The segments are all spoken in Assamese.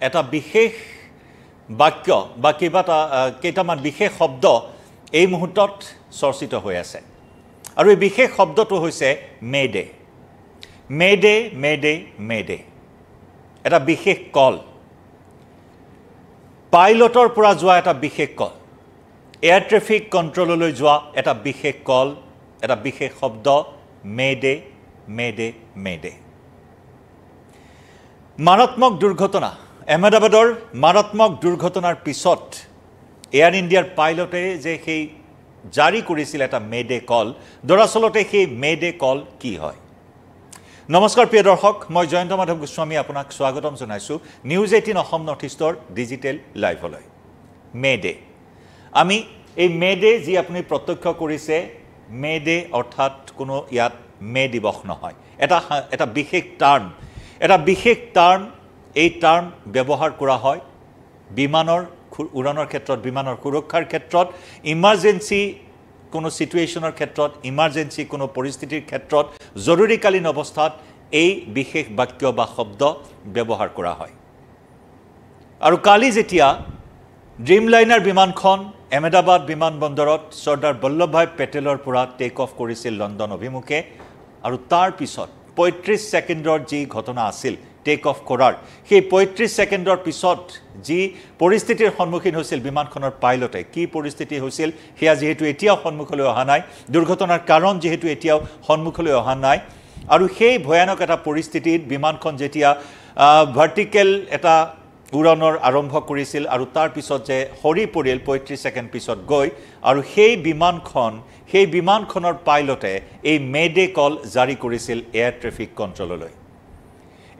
এটা বিশেষ বাক্য বা কেইটামান বিশেষ শব্দ এই মুহূৰ্তত চৰ্চিত হৈ আছে আৰু এই বিশেষ শব্দটো হৈছে মেডে মেডে মেডে মেডে এটা বিশেষ কল পাইলটৰ পৰা যোৱা এটা বিশেষ কল এয়াৰ ট্ৰেফিক কন্ট্ৰললৈ যোৱা এটা বিশেষ কল এটা বিশেষ শব্দ মেডে মেডে মেডে মাৰাত্মক দুৰ্ঘটনা আহমেদাবাদৰ মাৰাত্মক দুৰ্ঘটনাৰ পিছত এয়াৰ ইণ্ডিয়াৰ পাইলটে যে সেই জাৰি কৰিছিল এটা মেডে কল দৰাচলতে সেই মেডে কল কি হয় নমস্কাৰ প্ৰিয় দৰ্শক মই জয়ন্ত মাধৱ গোস্বামী আপোনাক স্বাগতম জনাইছো নিউজ 18 অসম নৰ্থ ইষ্টৰ ডিজিটেল লাইভলৈ মেডে আমি এই মেডে যি আপুনি প্ৰত্যক্ষ কৰিছে মেডে অৰ্থাৎ কোনো ইয়াত মে দিৱস নহয় এটা বিশেষ টাৰ্ম এই টাৰ্ম ব্যৱহাৰ কৰা হয় বিমানৰ উড়ানৰ ক্ষেত্ৰত বিমানৰ সুৰক্ষাৰ ক্ষেত্ৰত ইমাৰ্জেন্সি কোনো সিচুৱেশ্যনৰ ক্ষেত্ৰত ইমাৰ্জেন্সি কোনো পৰিস্থিতিৰ ক্ষেত্ৰত জৰুৰীকালীন অৱস্থাত এই বিশেষ বাক্য বা শব্দ ব্যৱহাৰ কৰা হয় আৰু কালি যেতিয়া ড্ৰিমলাইনাৰ বিমানখন আহমেদাবাদ বিমানবন্দৰত চৰ্দাৰ বল্লভভাই পেটেলৰ পৰা টেক অফ কৰিছিল লণ্ডন অভিমুখে আৰু তাৰ পিছত 35 ছেকেণ্ডৰ যি ঘটনা আছিল টেক অফ কৰাৰ সেই 35 ছেকেণ্ডৰ পিছত যি পৰিস্থিতিৰ সন্মুখীন হৈছিল বিমানখনৰ পাইলটে কি পৰিস্থিতি হৈছিল হেয়া যেহেতু এতিয়াও সন্মুখলৈ অহা নাই দুৰ্ঘটনাৰ কাৰণ যেহেতু এতিয়াও সন্মুখলৈ অহা নাই আৰু সেই ভয়ানক এটা পৰিস্থিতিত বিমানখন যেতিয়া ভাৰ্টিকেল এটা উড়ানৰ আৰম্ভ কৰিছিল আৰু তাৰ পিছত যে হৰি পৰিল 35 ছেকেণ্ড পিছত গৈ আৰু সেই বিমানখনৰ পাইলটে এই মেডে কল জাৰি কৰিছিল এয়াৰ ট্ৰেফিক কন্ট্ৰললৈ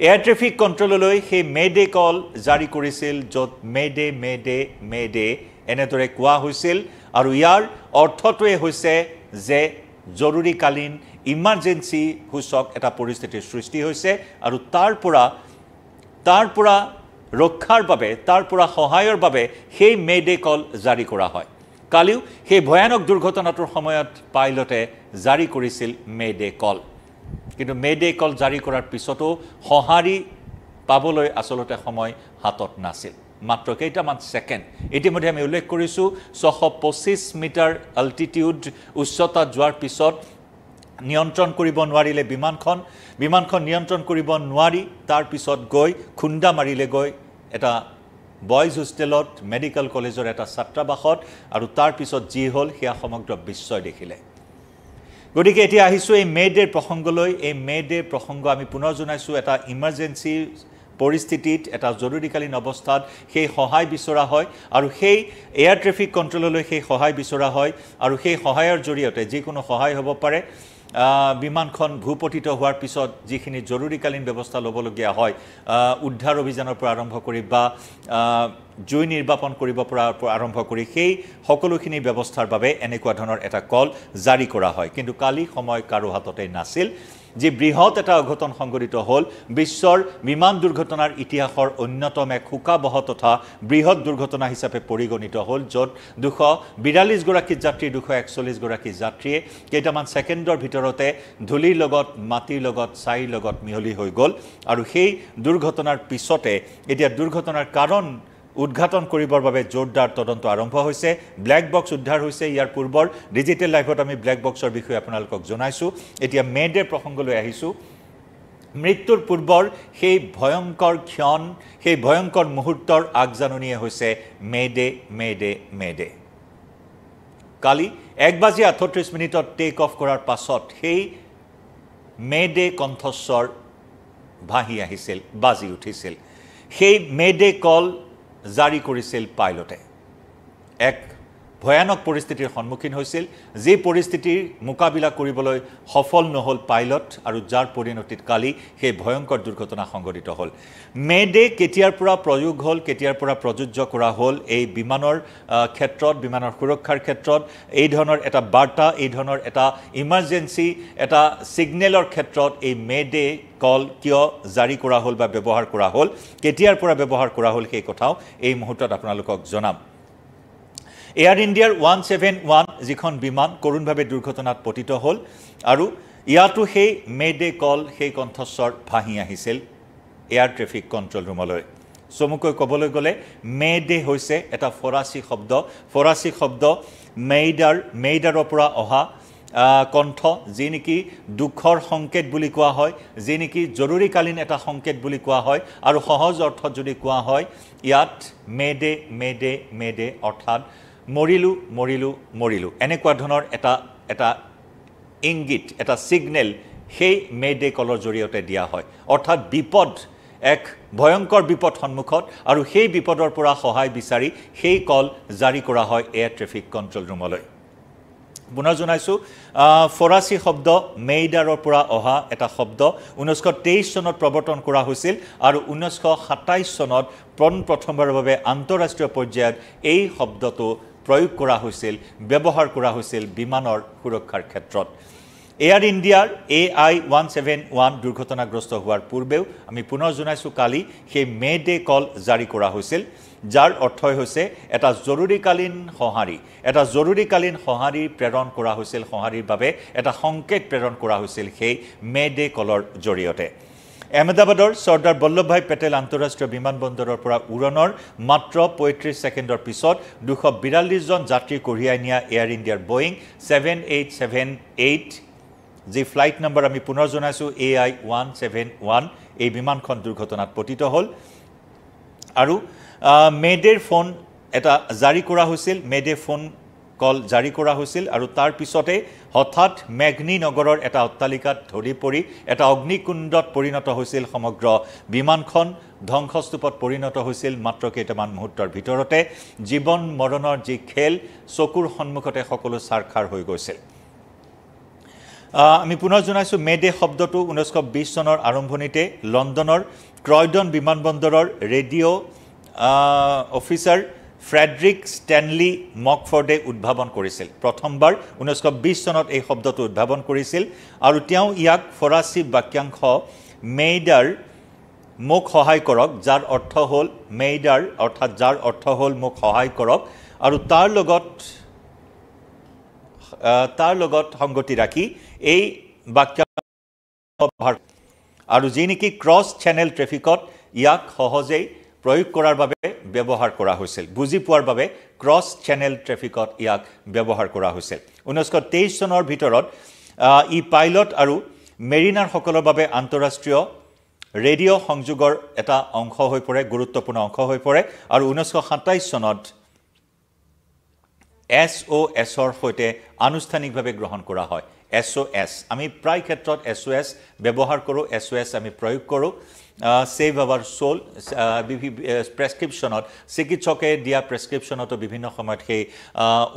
এয়াৰ ট্ৰেফিক কন্ট্ৰললৈ সেই মেডে কল জাৰি কৰিছিল য'ত মেডে মেডে মেডে এনেদৰে কোৱা হৈছিল আৰু ইয়াৰ অৰ্থটোৱে হৈছে যে জৰুৰীকালীন ইমাৰ্জেন্সি সূচক এটা পৰিস্থিতিৰ সৃষ্টি হৈছে আৰু তাৰ পৰা ৰক্ষাৰ বাবে তাৰ পৰা সহায়ৰ বাবে সেই মেডে কল জাৰি কৰা হয় কালিও সেই ভয়ানক দুৰ্ঘটনাটোৰ সময়ত পাইলটে জাৰি কৰিছিল মেডে কল কিন্তু মেডে কল জাৰি কৰাৰ পিছতো সঁহাৰি পাবলৈ আসলতে সময় হাতত নাছিল মাত্ৰ কেইটামান ছেকেণ্ড ইতিমধ্যে আমি উল্লেখ কৰিছো 625 মিটাৰ অল্টিটিউড উচ্চতাত যোৱাৰ পিছত নিয়ন্ত্ৰণ কৰিব নোৱাৰিলে বিমানখন নিয়ন্ত্ৰণ কৰিব নোৱাৰি তাৰ পিছত গৈ খুন্দা মাৰিলে গৈ এটা বয়জ হোষ্টেলত মেডিকেল কলেজৰ এটা ছাত্ৰাবাসত আৰু তাৰ পিছত যি হ'ল সেয়া সমগ্ৰ বিশ্বই দেখিলে গতিকে এতিয়া আহিছো এই মেডে প্ৰসংগলৈ এই মেডে প্ৰসংগ আমি পুনৰ জনাইছো এটা ইমাৰ্জেন্সি পৰিস্থিতিত এটা জৰুৰীকালীন অৱস্থাত সেই সহায় বিচৰা হয় আৰু সেই এয়াৰ ট্ৰেফিক কন্ট্ৰললৈ সেই সহায় বিচৰা হয় আৰু সেই সহায়ৰ জৰিয়তে যিকোনো সহায় হ'ব পাৰে বিমানখন ভূপতিত হোৱাৰ পিছত যিখিনি জৰুৰীকালীন ব্যৱস্থা ল'বলগীয়া হয় উদ্ধাৰ অভিযানৰ পৰা আৰম্ভ কৰি বা জুই নিৰ্বাপন কৰিব পৰা আৰম্ভ কৰি সেই সকলোখিনি ব্যৱস্থাৰ বাবে এনেকুৱা ধৰণৰ এটা কল জাৰি কৰা হয় কিন্তু কালি সময় কাৰো হাততে নাছিল যে বৃহৎ এটা অঘটন সংঘটিত হ'ল বিশ্বৰ বিমান দুৰ্ঘটনাৰ ইতিহাসৰ অন্যতম এক শোকাবহ তথা বৃহৎ দুৰ্ঘটনা হিচাপে পৰিগণিত হ'ল য'ত 242 গৰাকী যাত্ৰী 241 গৰাকী যাত্ৰীয়ে কেইটামান ছেকেণ্ডৰ ভিতৰতে ধূলিৰ লগত মাটিৰ লগত ছাইৰ লগত মিহলি হৈ গ'ল আৰু সেই দুৰ্ঘটনাৰ পিছতে এতিয়া দুৰ্ঘটনাৰ কাৰণ উদ্ঘাটন কৰিবৰ বাবে জোৰদাৰ তদন্ত আৰম্ভ হৈছে ব্ল্যাক বক্স উদ্ধাৰ হৈছে ইয়াৰ পূৰ্বৰ ডিজিটেল লাইভত আমি ব্ল্যাক বক্সৰ বিষয়ে আপোনালোকক জনাইছো এতিয়া মেডে প্ৰসংগলৈ আহিছো মৃত্যুৰ পূৰ্বৰ সেই ভয়ংকৰ ক্ষণ সেই ভয়ংকৰ মুহূৰ্তৰ আগজাননীয়ে হৈছে মেডে মেডে মেডে কালি 1:38 টেক অফ কৰাৰ পাছত সেই মেডে কণ্ঠস্বৰ ভাহি আহিছিল বাজি উঠিছিল সেই মেডে কল জাৰি কৰিছিল পাইলটে এক ভয়ানক পৰিস্থিতিৰ সন্মুখীন হৈছিল যে পৰিস্থিতিৰ মোকাবিলা কৰিবলৈ সফল নহল পাইলট আৰু যাৰ পৰিণতিত কালি সেই ভয়ংকৰ দুৰ্ঘটনা সংঘটিত হ'ল মেডে কেতিয়াৰ পৰা প্ৰয়োগ হ'ল কেতিয়াৰ পৰা প্ৰযোজ্য কৰা হ'ল এই বিমানৰ ক্ষেত্ৰত বিমানৰ সুৰক্ষাৰ ক্ষেত্ৰত এই ধৰণৰ এটা বাৰ্তা এই ধৰণৰ এটা ইমাৰ্জেন্সি এটা সিগনেলৰ ক্ষেত্ৰত এই মেডে কল কিয় জাৰি কৰা হ'ল বা ব্যৱহাৰ কৰা হ'ল কেতিয়াৰ পৰা ব্যৱহাৰ কৰা হ'ল সেই কথাও এই মুহূৰ্তত আপোনালোকক জনাম এয়াৰ ইণ্ডিয়াৰ 171 যিখন বিমান কৰুণভাৱে দুৰ্ঘটনাত পতিত হ'ল আৰু ইয়াতো সেই মেডে কল সেই কণ্ঠস্বৰ ভাহি আহিছিল এয়াৰ ট্ৰেফিক কন্ট্ৰোল ৰুমলৈ চমুকৈ ক'বলৈ গ'লে মে ডে হৈছে এটা ফৰাচী শব্দ মেইডাৰৰ পৰা অহা কণ্ঠ যি নেকি দুখৰ সংকেত বুলি কোৱা হয় যি নেকি জৰুৰীকালীন এটা সংকেত বুলি কোৱা হয় আৰু সহজ অৰ্থত যদি কোৱা হয় ইয়াত মে ডে অৰ্থাৎ মৰিলো এনেকুৱা ধৰণৰ এটা ইংগিত এটা সিগনেল সেই মে ডে কলৰ জৰিয়তে দিয়া হয় অৰ্থাৎ বিপদ এক ভয়ংকৰ বিপদ সন্মুখত আৰু সেই বিপদৰ পৰা সহায় বিচাৰি সেই কল জাৰি কৰা হয় এয়াৰ ট্ৰেফিক কণ্ট্ৰল ৰুমলৈ পুনৰ জনাইছোঁ ফৰাচী শব্দ মেইডাৰৰ পৰা অহা এটা শব্দ 1923 চনত প্ৰৱৰ্তন কৰা হৈছিল আৰু 1927 চনত প্ৰথমবাৰৰ বাবে আন্তঃৰাষ্ট্ৰীয় পৰ্যায়ত এই শব্দটো প্ৰয়োগ কৰা হৈছিল ব্যৱহাৰ কৰা হৈছিল বিমানৰ সুৰক্ষাৰ ক্ষেত্ৰত এয়াৰ ইণ্ডিয়াৰ AI-171 দুৰ্ঘটনাগ্ৰস্ত হোৱাৰ পূৰ্বেও আমি পুনৰ জনাইছোঁ কালি সেই মে ডে কল জাৰি কৰা হৈছিল যাৰ অৰ্থই হৈছে এটা জৰুৰীকালীন সঁহাৰি প্ৰেৰণ কৰা হৈছিল সঁহাৰিৰ বাবে এটা সংকেত প্ৰেৰণ কৰা হৈছিল সেই মে ডে কলৰ জৰিয়তে আহমেদাবাদৰ চৰ্দাৰ বল্লভভাই পেটেল আন্তঃৰাষ্ট্ৰীয় বিমানবন্দৰৰ পৰা উৰণৰ মাত্ৰ 35 ছেকেণ্ডৰ পিছত 242 জন যাত্ৰী কঢ়িয়াই নিয়া এয়াৰ ইণ্ডিয়াৰ বোয়িং 7878 যি ফ্লাইট নম্বৰ আমি পুনৰ জনাইছোঁ AI-171 এই বিমানখন দুৰ্ঘটনাত পতিত হ'ল আৰু মেডেৰ ফোন এটা জাৰি কৰা হৈছিল মেডে ফোন কল জাৰি কৰা হৈছিল আৰু তাৰ পিছতে হঠাৎ মেঘনী নগৰৰ এটা অট্টালিকাত ধৰি পৰি এটা অগ্নিকুণ্ডত পৰিণত হৈছিল সমগ্ৰ বিমানখন ধ্বংসস্তূপত পৰিণত হৈছিল মাত্ৰ কেইটামান মুহূৰ্তৰ ভিতৰতে জীৱন মৰণৰ যি খেল চকুৰ সন্মুখতে সকলো ছাৰখাৰ হৈ গৈছিল আমি পুনৰ জনাইছোঁ মে ডে শব্দটো 1920 চনৰ আৰম্ভণিতে লণ্ডনৰ ক্ৰয়ডন বিমানবন্দৰৰ ৰেডিঅ' অফিচাৰ ফ্ৰেডৰিক ষ্টেনলি মকফৰ্ডে উদ্ভাৱন কৰিছিল প্ৰথমবাৰ 1920 চনত এই শব্দটো উদ্ভাৱন কৰিছিল আৰু তেওঁ ইয়াক ফৰাচী বাক্যাংশ মেইডাৰ মোক সহায় কৰক যাৰ অৰ্থ হ'ল মেইডাৰ অৰ্থাৎ যাৰ অৰ্থ হ'ল মোক সহায় কৰক আৰু তাৰ লগত সংগতি ৰাখি এই বাক্যাংশ আৰু যি নেকি ক্ৰছ চেনেল ট্ৰেফিকত ইয়াক সহজেই প্ৰয়োগ কৰাৰ বাবে ব্যৱহাৰ কৰা হৈছিল বুজি পোৱাৰ বাবে ক্ৰছ চেনেল ট্ৰেফিকত ইয়াক ব্যৱহাৰ কৰা হৈছিল 1923 চনৰ ভিতৰত ই পাইলট আৰু মেৰিনাৰসকলৰ বাবে আন্তঃৰাষ্ট্ৰীয় ৰেডিঅ' সংযোগৰ এটা অংশ হৈ পৰে গুৰুত্বপূৰ্ণ অংশ হৈ পৰে আৰু 1927 চনত SOSৰ সৈতে আনুষ্ঠানিকভাৱে গ্ৰহণ কৰা হয় SOS আমি প্ৰায় ক্ষেত্ৰত SOS ব্যৱহাৰ কৰোঁ SOS আমি প্ৰয়োগ কৰোঁ সেভ আৱাৰ সোল প্ৰেছক্ৰিপশ্যনত চিকিৎসকে দিয়া প্ৰেছক্ৰিপশ্যনতো বিভিন্ন সময়ত সেই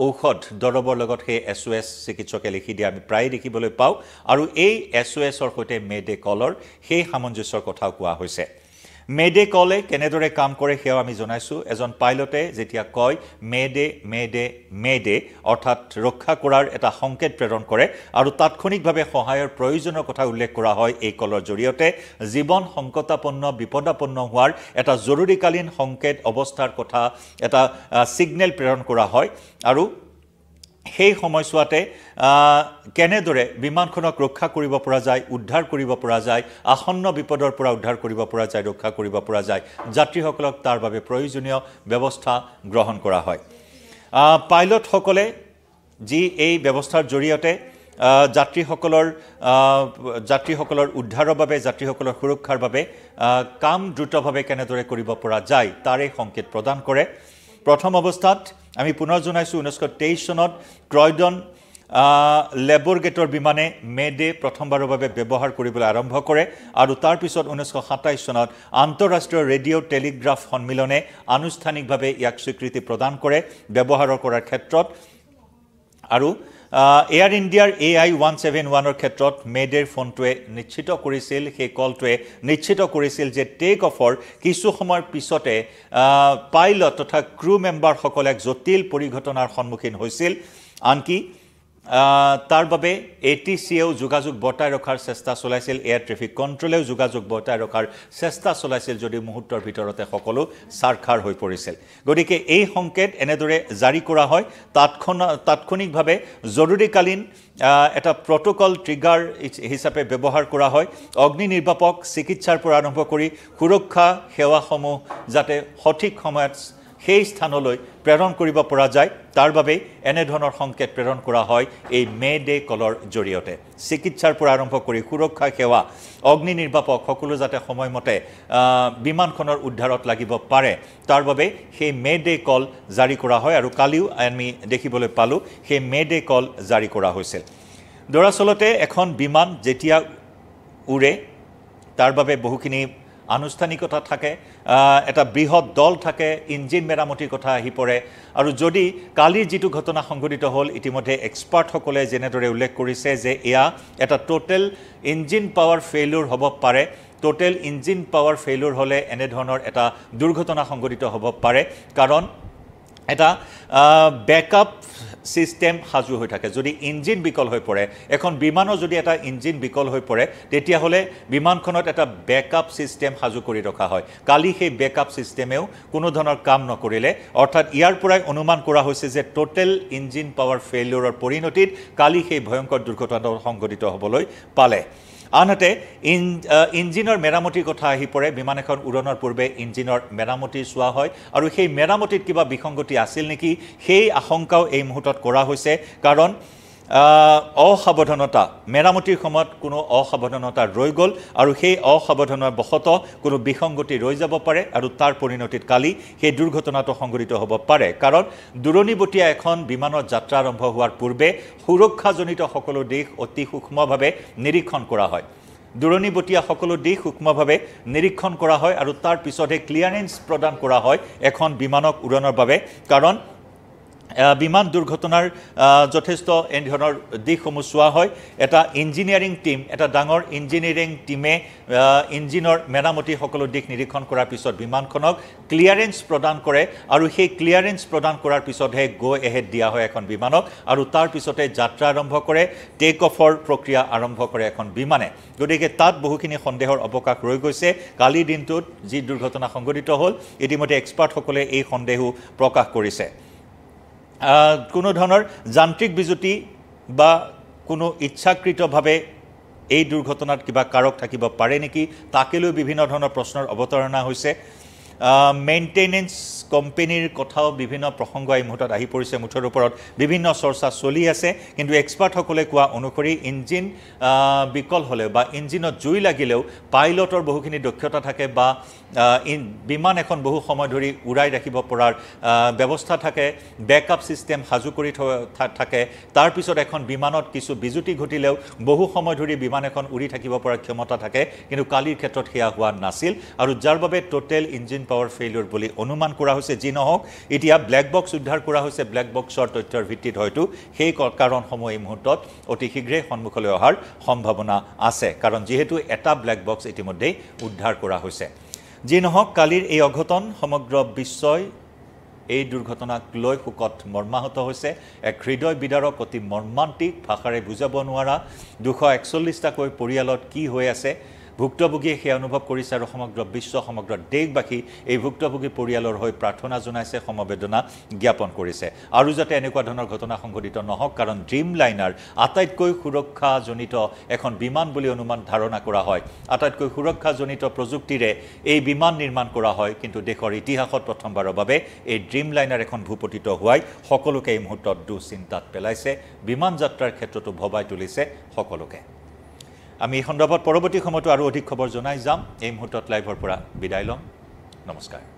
ঔষধ দৰৱৰ লগত সেই SOS চিকিৎসকে লিখি দিয়া আমি প্ৰায় দেখিবলৈ পাওঁ আৰু এই SOSৰ সৈতে মে ডে কলৰ সেই সামঞ্জস্যৰ কথাও কোৱা হৈছে মে ডে কলে কেনেদৰে কাম কৰে সেয়াও আমি জনাইছোঁ এজন পাইলটে যেতিয়া কয় মে ডে অৰ্থাৎ ৰক্ষা কৰাৰ এটা সংকেত প্ৰেৰণ কৰে আৰু তাৎক্ষণিকভাৱে সহায়ৰ প্ৰয়োজনৰ কথা উল্লেখ কৰা হয় এই কলৰ জৰিয়তে জীৱন সংকটাপন্ন বিপদাপন্ন হোৱাৰ এটা জৰুৰীকালীন সংকেত অৱস্থাৰ কথা এটা সিগনেল প্ৰেৰণ কৰা হয় আৰু সেই সময়ছোৱাতে কেনেদৰে বিমানখনক ৰক্ষা কৰিব পৰা যায় উদ্ধাৰ কৰিব পৰা যায় আসন্ন বিপদৰ পৰা উদ্ধাৰ কৰিব পৰা যায় ৰক্ষা কৰিব পৰা যায় যাত্ৰীসকলক তাৰ বাবে প্ৰয়োজনীয় ব্যৱস্থা গ্ৰহণ কৰা হয় পাইলটসকলে যি এই ব্যৱস্থাৰ জৰিয়তে যাত্ৰীসকলৰ উদ্ধাৰৰ বাবে যাত্ৰীসকলৰ সুৰক্ষাৰ বাবে কাম দ্ৰুতভাৱে কেনেদৰে কৰিব পৰা যায় তাৰে সংকেত প্ৰদান কৰে প্ৰথম অৱস্থাত আমি পুনৰ জনাইছোঁ 1923 চনত ক্ৰয়ডন লেবৰ গেটৰ বিমানে মে ডে প্ৰথমবাৰৰ বাবে ব্যৱহাৰ কৰিবলৈ আৰম্ভ কৰে আৰু তাৰ পিছত 1927 চনত আন্তঃৰাষ্ট্ৰীয় ৰেডিঅ' টেলিগ্ৰাফ সন্মিলনে আনুষ্ঠানিকভাৱে ইয়াক স্বীকৃতি প্ৰদান কৰে ব্যৱহাৰ কৰাৰ ক্ষেত্ৰত আৰু এয়াৰ ইণ্ডিয়াৰ AI-171ৰ ক্ষেত্ৰত মে ডেৰ ফোনটোৱে নিশ্চিত কৰিছিল সেই কলটোৱে নিশ্চিত কৰিছিল যে টেক অফৰ কিছু সময়ৰ পিছতে পাইলট তথা ক্ৰু মেম্বাৰসকলে এক জটিল পৰিঘটনাৰ সন্মুখীন হৈছিল আনকি তাৰ বাবে ATCয়েও যোগাযোগ বৰ্তাই ৰখাৰ চেষ্টা চলাইছিল এয়াৰ ট্ৰেফিক কণ্ট্ৰলেও যোগাযোগ বৰ্তাই ৰখাৰ চেষ্টা চলাইছিল যদি মুহূৰ্তৰ ভিতৰতে সকলো ছাৰখাৰ হৈ পৰিছিল গতিকে এই সংকেত এনেদৰে জাৰি কৰা হয় তাৎক্ষণিকভাৱে জৰুৰীকালীন এটা প্ৰটোকল ট্ৰিগাৰ হিচাপে ব্যৱহাৰ কৰা হয় অগ্নি নিৰ্বাপক চিকিৎসাৰ পৰা আৰম্ভ কৰি সুৰক্ষা সেৱাসমূহ যাতে সঠিক সময়ত সেই স্থানলৈ প্ৰেৰণ কৰিব পৰা যায় তাৰ বাবে এনে ধৰণৰ সংকেত প্ৰেৰণ কৰা হয় এই মে ডে কলৰ জৰিয়তে চিকিৎসাৰ পৰা আৰম্ভ কৰি সুৰক্ষা সেৱা অগ্নি নিৰ্বাপক সকলো যাতে সময়মতে বিমানখনৰ উদ্ধাৰত লাগিব পাৰে তাৰ বাবে সেই মে ডে কল জাৰি কৰা হয় আৰু কালিও আমি দেখিবলৈ পালোঁ সেই মে ডে কল জাৰি কৰা হৈছিল দৰাচলতে এখন বিমান যেতিয়া উৰে তাৰ বাবে বহুখিনি আনুষ্ঠানিকতা থাকে এটা বৃহৎ দল থাকে ইঞ্জিন মেৰামতিৰ কথা আহি পৰে আৰু যদি কালিৰ যিটো ঘটনা সংঘটিত হ'ল ইতিমধ্যে এক্সপাৰ্টসকলে যেনেদৰে উল্লেখ কৰিছে যে এয়া এটা টোটেল ইঞ্জিন পাৱাৰ ফেইলিউৰ হ'ব পাৰে টোটেল ইঞ্জিন পাৱাৰ ফেইলিউৰ হ'লে এনেধৰণৰ এটা দুৰ্ঘটনা সংঘটিত হ'ব পাৰে কাৰণ এটা বেকআপ সিস্টেম সাজু হৈ থাকে যদি ইঞ্জিন বিকল হৈ পৰে এখন বিমানৰ যদি এটা ইঞ্জিন বিকল হৈ পৰে তেতিয়াহ'লে বিমানখনত এটা বেকআপ সিস্টেম সাজু কৰি ৰখা হয় কালি সেই বেকআপ সিস্টেমেও কোনো ধৰণৰ কাম নকৰিলে অৰ্থাৎ ইয়াৰ পৰাই অনুমান কৰা হৈছে যে টোটেল ইঞ্জিন পাৱাৰ ফেইলিউৰৰ পৰিণতিত কালি সেই ভয়ংকৰ দুৰ্ঘটনা সংঘটিত হ'বলৈ পালে আনহাতে ইঞ্জিনৰ মেৰামতিৰ কথা আহি পৰে বিমান এখন উৰণৰ পূৰ্বে ইঞ্জিনৰ মেৰামতি চোৱা হয় আৰু সেই মেৰামতিত কিবা বিসংগতি আছিল নেকি সেই আশংকাও এই মুহূৰ্তত কৰা হৈছে কাৰণ অসাৱধানতা মেৰামতিৰ সময়ত কোনো অসাৱধানতা ৰৈ গ'ল আৰু সেই অসাৱধানৰ বশতঃ কোনো বিসংগতি ৰৈ যাব পাৰে আৰু তাৰ পৰিণতিত কালি সেই দুৰ্ঘটনাটো সংঘটিত হ'ব পাৰে কাৰণ দূৰণিবতীয়া এখন বিমানৰ যাত্ৰা আৰম্ভ হোৱাৰ পূৰ্বে সুৰক্ষাজনিত সকলো দিশ অতি সূক্ষ্মভাৱে নিৰীক্ষণ কৰা হয় দূৰণিবতীয়া সকলো দিশ সূক্ষ্মভাৱে নিৰীক্ষণ কৰা হয় আৰু তাৰ পিছতহে ক্লিয়াৰেন্স প্ৰদান কৰা হয় এখন বিমানক উৰণৰ বাবে কাৰণ বিমান দুৰ্ঘটনাৰ যথেষ্ট এনে ধৰণৰ দিশসমূহ চোৱা হয় এটা ইঞ্জিনিয়াৰিং টিম এটা ডাঙৰ ইঞ্জিনিয়াৰিং টিমে ইঞ্জিনৰ মেৰামতি সকলো দিশ নিৰীক্ষণ কৰাৰ পিছত বিমানখনক ক্লিয়াৰেন্স প্ৰদান কৰে আৰু সেই ক্লিয়াৰেন্স প্ৰদান কৰাৰ পিছতহে গো এহেড দিয়া হয় এখন বিমানক আৰু তাৰ পিছতে যাত্ৰা আৰম্ভ কৰে টেক অফৰ প্ৰক্ৰিয়া আৰম্ভ কৰে এখন বিমানে গতিকে তাত বহুখিনি সন্দেহৰ অৱকাশ ৰৈ গৈছে কালিৰ দিনটোত যি দুৰ্ঘটনা সংঘটিত হ'ল ইতিমধ্যে এক্সপাৰ্টসকলে এই সন্দেহো প্ৰকাশ কৰিছে কোনো ধৰণৰ যান্ত্ৰিক বিজুতি বা কোনো ইচ্ছাকৃতভাৱে এই দুৰ্ঘটনাত কিবা কাৰক থাকিব পাৰে নেকি তাকে লৈ বিভিন্ন ধৰণৰ প্ৰশ্নৰ অৱতাৰণা হৈছে মেইনটেনেন্স কোম্পানীৰ কথাও বিভিন্ন প্ৰসংগ এই মুহূৰ্তত আহি পৰিছে মুঠৰ ওপৰত বিভিন্ন চৰ্চা চলি আছে কিন্তু এক্সপাৰ্টসকলে কোৱা অনুসৰি ইঞ্জিন বিকল হ'লেও বা ইঞ্জিনত জুই লাগিলেও পাইলটৰ বহুখিনি দক্ষতা থাকে বা বিমান এখন বহু সময় ধৰি উৰাই ৰাখিব পৰাৰ ব্যৱস্থা থাকে বেকআপ সিস্টেম সাজু কৰি থাকে তাৰ পিছত এখন বিমানত কিছু বিজুতি ঘটিলেও বহু সময় ধৰি বিমান এখন উৰি থাকিব পৰাৰ ক্ষমতা থাকে কিন্তু কালিৰ ক্ষেত্ৰত সেয়া হোৱা নাছিল আৰু যাৰ বাবে টোটেল ইঞ্জিন পাৱাৰ ফেইলিউৰ বুলি অনুমান কৰা হৈছে যি নহওক এতিয়া ব্লেক বক্স উদ্ধাৰ কৰা হৈছে ব্লেক বক্সৰ তথ্যৰ ভিত্তিত হয়তো সেই কাৰণসমূহ এই মুহূৰ্তত অতি শীঘ্ৰে সন্মুখলৈ অহাৰ সম্ভাৱনা আছে কাৰণ যিহেতু এটা ব্লেক বক্স ইতিমধ্যেই উদ্ধাৰ কৰা হৈছে যি নহওক কালিৰ এই অঘটন সমগ্ৰ বিশ্বই এই দুৰ্ঘটনাক লৈ শোকত মৰ্মাহত হৈছে এক হৃদয় বিদাৰক অতি মৰ্মান্তিক ভাষাৰে বুজাব নোৱাৰা 241টাকৈ পৰিয়ালত কি হৈ আছে ভুক্তভোগীয়ে সেই অনুভৱ কৰিছে আৰু সমগ্ৰ বিশ্ব সমগ্ৰ দেশবাসী এই ভুক্তভোগী পৰিয়ালৰ হৈ প্ৰাৰ্থনা জনাইছে সমবেদনা জ্ঞাপন কৰিছে আৰু যাতে এনেকুৱা ধৰণৰ ঘটনা সংঘটিত নহওক কাৰণ ড্ৰিম লাইনাৰ আটাইতকৈ সুৰক্ষাজনিত এখন বিমান বুলি অনুমান ধাৰণা কৰা হয় আটাইতকৈ সুৰক্ষাজনিত প্ৰযুক্তিৰে এই বিমান নিৰ্মাণ কৰা হয় কিন্তু দেশৰ ইতিহাসত প্ৰথমবাৰৰ বাবে এই ড্ৰিম লাইনাৰ এখন ভূপতিত হোৱাই সকলোকে এই মুহূৰ্তত দুঃচিন্তাত পেলাইছে বিমান যাত্ৰাৰ ক্ষেত্ৰতো ভবাই তুলিছে সকলোকে আমি এই সন্দৰ্ভত পৰৱৰ্তী সময়তো আৰু অধিক খবৰ জনাই যাম এই মুহূৰ্তত লাইভৰ পৰা বিদায় লম নমস্কাৰ